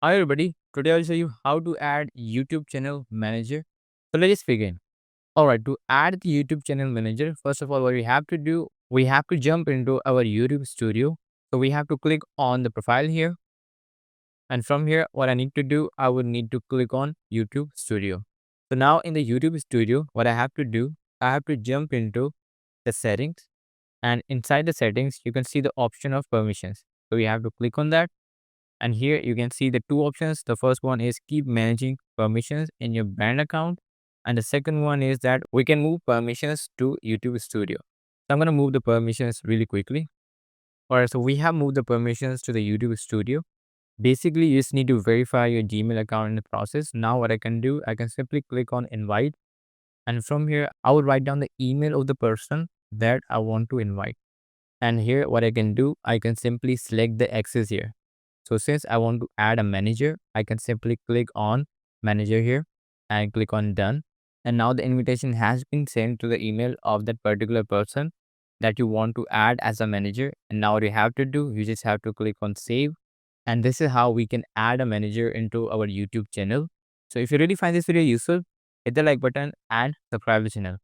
Hi everybody, today I'll show you how to add YouTube channel manager. So let's begin. Alright, to add the YouTube channel manager, first of all what we have to do, we have to jump into our YouTube studio. So we have to click on the profile here, and from here what I need to do, I would need to click on YouTube studio. So now in the YouTube studio, what I have to do, I have to jump into the settings, and inside the settings you can see the option of permissions. So we have to click on that. And here you can see the two options. The first one is keep managing permissions in your brand account. And the second one is that we can move permissions to YouTube Studio. So I'm going to move the permissions really quickly. All right, so we have moved the permissions to the YouTube Studio. Basically, you just need to verify your Gmail account in the process. Now what I can do, I can simply click on invite. And from here, I will write down the email of the person that I want to invite. And here what I can do, I can simply select the access here. So since I want to add a manager, I can simply click on manager here and click on done. And now the invitation has been sent to the email of that particular person that you want to add as a manager. And now what you have to do, you just have to click on save. And this is how we can add a manager into our YouTube channel. So if you really find this video useful, hit the like button and subscribe to the channel.